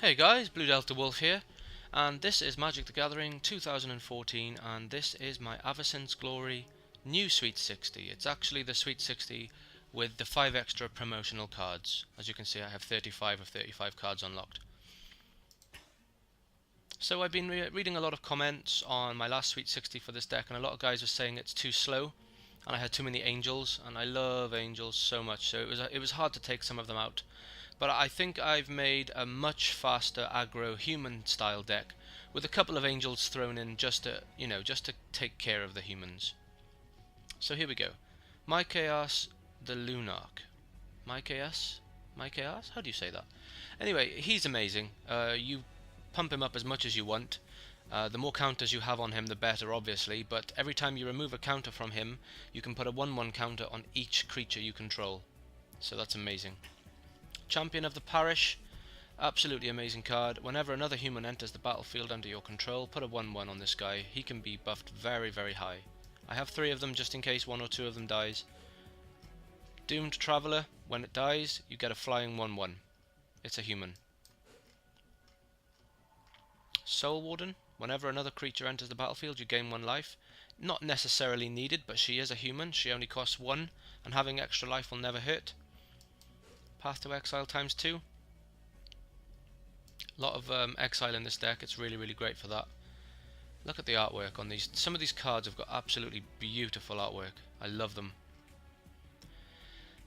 Hey guys, Blue Delta Wolf here, and this is Magic the Gathering 2014, and this is my Avacyns Glory new Sweet 60. It's actually the Sweet 60 with the 5 extra promotional cards. As you can see, I have 35 of 35 cards unlocked. So I've been reading a lot of comments on my last Sweet 60 for this deck, and a lot of guys were saying it's too slow, and I had too many angels, and I love angels so much, so it was hard to take some of them out. But I think I've made a much faster aggro human style deck with a couple of angels thrown in just to, just to take care of the humans. So here we go. My Chaos the Lunarch. My Chaos? My Chaos? How do you say that? Anyway, he's amazing. You pump him up as much as you want. The more counters you have on him, the better, obviously, but every time you remove a counter from him, you can put a 1/1 counter on each creature you control. So that's amazing. Champion of the Parish, absolutely amazing card. Whenever another human enters the battlefield under your control, put a 1/1 on this guy. He can be buffed very, very high. I have 3 of them just in case 1 or 2 of them dies. Doomed Traveller, when it dies, you get a flying 1/1. It's a human. Soul Warden, whenever another creature enters the battlefield, you gain 1 life. Not necessarily needed, but she is a human. She only costs 1, and having extra life will never hurt. Path to Exile ×2. A lot of exile in this deck. It's really, really great for that. Look at the artwork on these. Some of these cards have got absolutely beautiful artwork. I love them.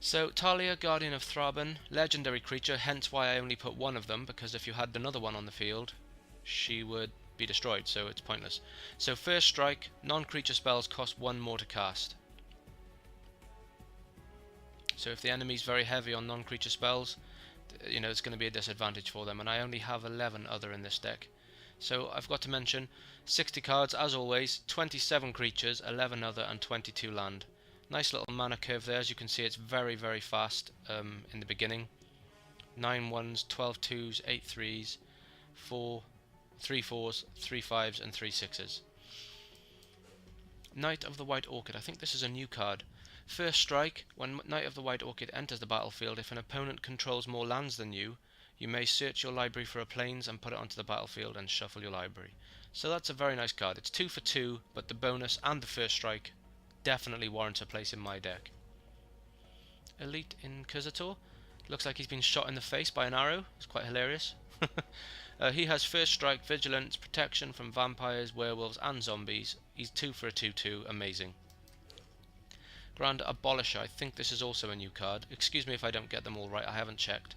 So, Talia, Guardian of Thraben, legendary creature, hence why I only put 1 of them, because if you had another one on the field, she would be destroyed, so it's pointless. So, first strike, non-creature spells cost 1 more to cast. So if the enemy's very heavy on non-creature spells, it's going to be a disadvantage for them, and I only have 11 other in this deck. So I've got to mention 60 cards as always, 27 creatures, 11 other, and 22 land. Nice little mana curve there. As you can see, it's very, very fast in the beginning. 9 1s, 12 2s, 8 3s, 3 4s, 3 5s, and 3 6s. Knight of the White Orchid. I think this is a new card. First strike, when Knight of the White Orchid enters the battlefield, if an opponent controls more lands than you, you may search your library for a plains and put it onto the battlefield and shuffle your library. So that's a very nice card. It's 2 for 2, but the bonus and the first strike definitely warrants a place in my deck. Elite Inquisitor. Looks like he's been shot in the face by an arrow. It's quite hilarious. He has first strike, vigilance, protection from vampires, werewolves and zombies. He's 2 for a 2/2, amazing. Grand Abolisher, I think this is also a new card. Excuse me if I don't get them all right, I haven't checked.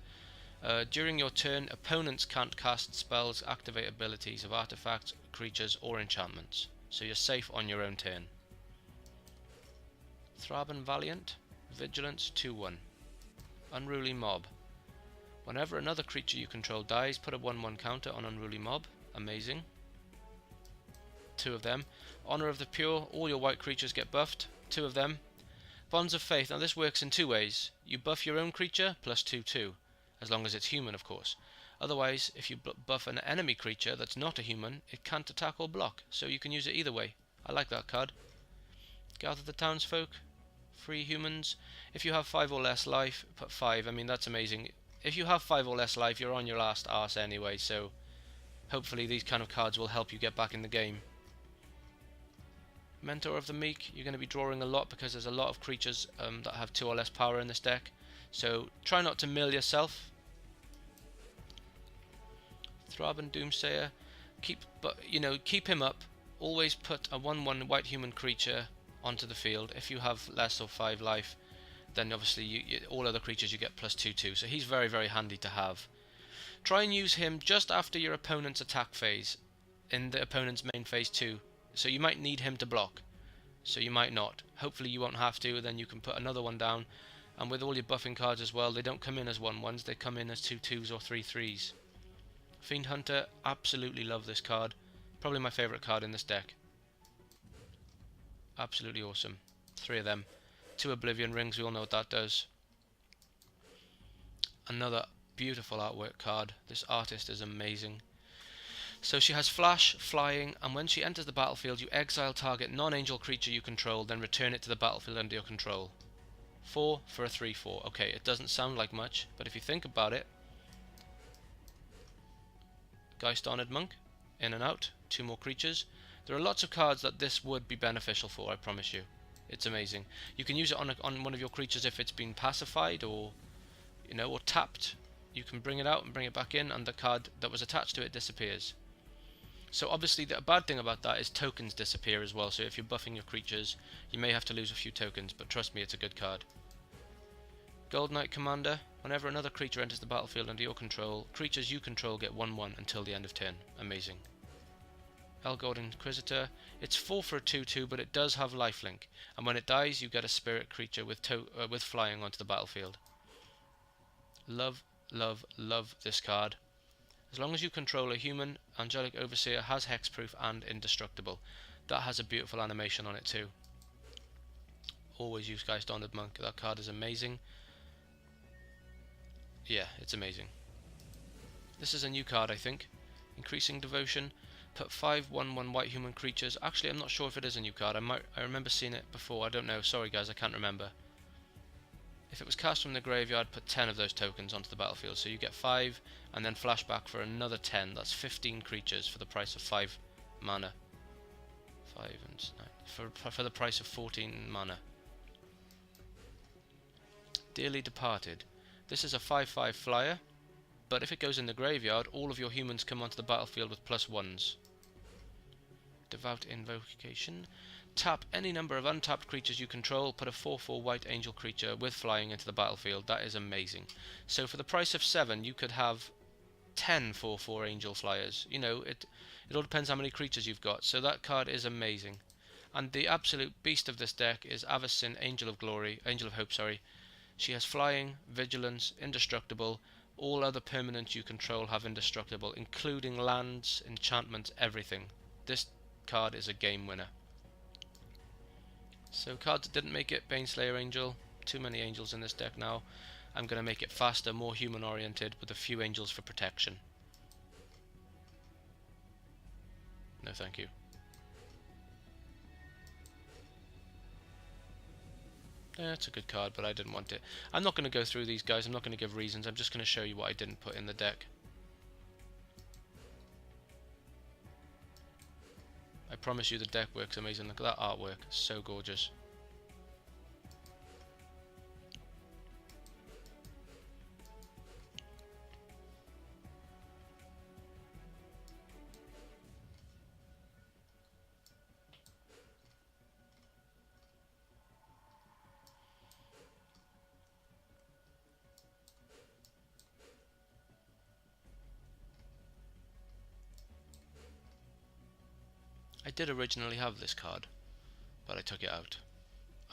During your turn, opponents can't cast spells, activate abilities of artifacts, creatures or enchantments. So you're safe on your own turn. Thraben Valiant, Vigilance 2/1. Unruly Mob. Whenever another creature you control dies, put a 1/1 counter on Unruly Mob. Amazing. 2 of them. Honor of the Pure, all your white creatures get buffed. 2 of them. Bonds of Faith. Now this works in 2 ways. You buff your own creature plus 2/2, as long as it's human, of course. Otherwise, if you buff an enemy creature that's not a human, it can't attack or block, so you can use it either way. I like that card. Gather the Townsfolk. Free humans. If you have 5 or less life, put 5. I mean, that's amazing. If you have 5 or less life, you're on your last arse anyway, so hopefully these kind of cards will help you get back in the game. Mentor of the Meek, you're going to be drawing a lot because there's a lot of creatures that have 2 or less power in this deck. So try not to mill yourself. Thraben Doomsayer, keep him up. Always put a 1/1 white human creature onto the field. If you have less or 5 life, then obviously all other creatures you get plus 2/2. So he's very, very handy to have. Try and use him just after your opponent's attack phase, in the opponent's main phase 2. So you might need him to block, so you might not. Hopefully you won't have to, then you can put another one down. And with all your buffing cards as well, they don't come in as 1/1s, they come in as 2/2s or 3/3s. Fiend Hunter, absolutely love this card. Probably my favourite card in this deck. Absolutely awesome. 3 of them. 2 Oblivion Rings, we all know what that does. Another beautiful artwork card. This artist is amazing. So she has Flash, Flying, and when she enters the battlefield, you exile target non-angel creature you control, then return it to the battlefield under your control. 4 for a 3/4. Okay, it doesn't sound like much, but if you think about it, Geist Honored Monk, in and out, 2 more creatures. There are lots of cards that this would be beneficial for, I promise you. It's amazing. You can use it on one of your creatures if it's been pacified or, you know, or tapped. You can bring it out and bring it back in, and the card that was attached to it disappears. So obviously the bad thing about that is tokens disappear as well, so if you're buffing your creatures, you may have to lose a few tokens, but trust me, it's a good card. Gold Knight Commander. Whenever another creature enters the battlefield under your control, creatures you control get 1/1 until the end of turn. Amazing. Elgord Inquisitor. It's 4 for a 2/2, but it does have lifelink, and when it dies, you get a spirit creature with flying onto the battlefield. Love, love, love this card. As long as you control a human, Angelic Overseer has hexproof and indestructible. That has a beautiful animation on it too. Always use Geist Honored Monk. That card is amazing. Yeah, it's amazing. This is a new card, I think. Increasing Devotion. Put 5 1/1 white human creatures. Actually, I'm not sure if it is a new card. I remember seeing it before. I don't know. Sorry guys, I can't remember. If it was cast from the graveyard, put 10 of those tokens onto the battlefield. So you get 5, and then flashback for another 10. That's 15 creatures for the price of 5 mana. 5 and 9. For the price of 14 mana. Dearly Departed. This is a 5/5 flyer, but if it goes in the graveyard, all of your humans come onto the battlefield with +1s. Devout Invocation. Tap any number of untapped creatures you control, put a 4/4 white angel creature with flying into the battlefield. That is amazing. So for the price of 7, you could have 10 4/4 angel flyers. You know, it all depends how many creatures you've got. So that card is amazing. And the absolute beast of this deck is Avacyns, Angel of Hope, sorry. She has flying, vigilance, indestructible. All other permanents you control have indestructible, including lands, enchantments, everything. This card is a game winner. So cards that didn't make it, Baneslayer Angel. Too many angels in this deck now. I'm going to make it faster, more human oriented, with a few angels for protection. No thank you. Yeah, it's a good card, but I didn't want it. I'm not going to go through these guys, I'm not going to give reasons, I'm just going to show you what I didn't put in the deck. I promise you the deck works amazing. Look at that artwork, so gorgeous. I did originally have this card, but I took it out.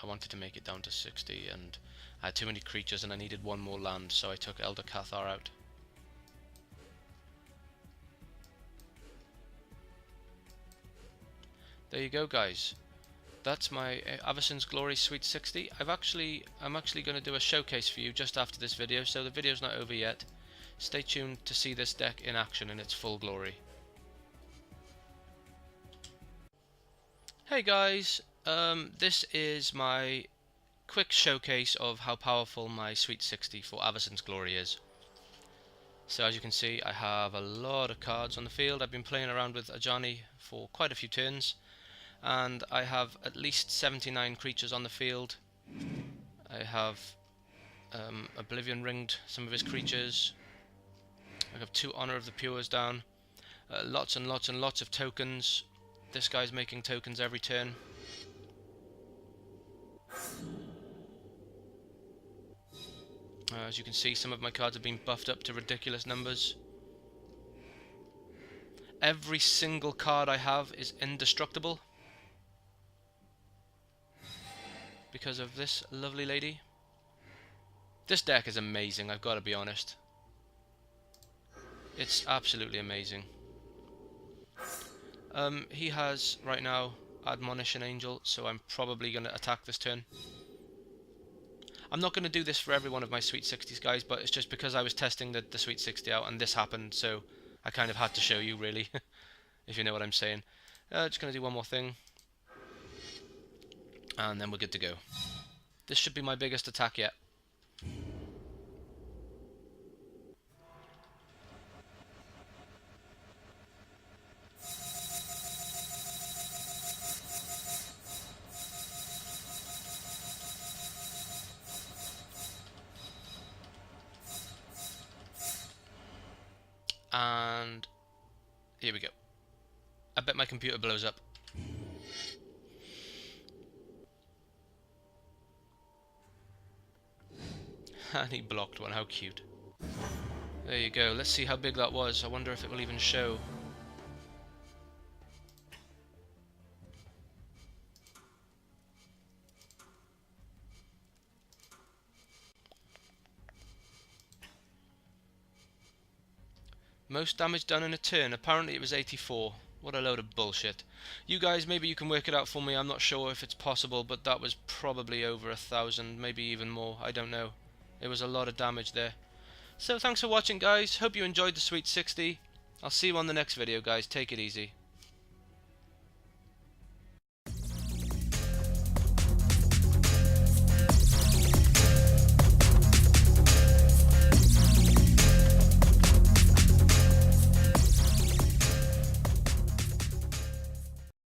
I wanted to make it down to 60, and I had too many creatures and I needed one more land, so I took Elder Cathar out. There you go guys. That's my Avacyns Glory Sweet 60. I'm actually going to do a showcase for you just after this video, so the video's not over yet. Stay tuned to see this deck in action in its full glory. Hey guys, this is my quick showcase of how powerful my Sweet 60 for Avacyns Glory is. So as you can see, I have a lot of cards on the field. I've been playing around with Ajani for quite a few turns, and I have at least 79 creatures on the field. I have Oblivion ringed some of his creatures. I have 2 Honor of the Pures down. Lots and lots and lots of tokens. This guy's making tokens every turn. As you can see, some of my cards have been buffed up to ridiculous numbers. Every single card I have is indestructible because of this lovely lady. This deck is amazing, I've got to be honest. It's absolutely amazing. He has, right now, Admonition Angel, so I'm probably going to attack this turn. I'm not going to do this for every one of my Sweet 60s, guys, but it's just because I was testing the Sweet 60 out, and this happened, so I kind of had to show you, really, if you know what I'm saying. Just going to do one more thing, and then we're good to go. This should be my biggest attack yet. Here we go. I bet my computer blows up. And he blocked one, how cute. There you go, let's see how big that was. I wonder if it will even show. Most damage done in a turn, apparently it was 84. What a load of bullshit. You guys, maybe you can work it out for me. I'm not sure if it's possible, but that was probably over 1,000, maybe even more. I don't know. It was a lot of damage there. So thanks for watching, guys. Hope you enjoyed the Sweet 60. I'll see you on the next video, guys. Take it easy.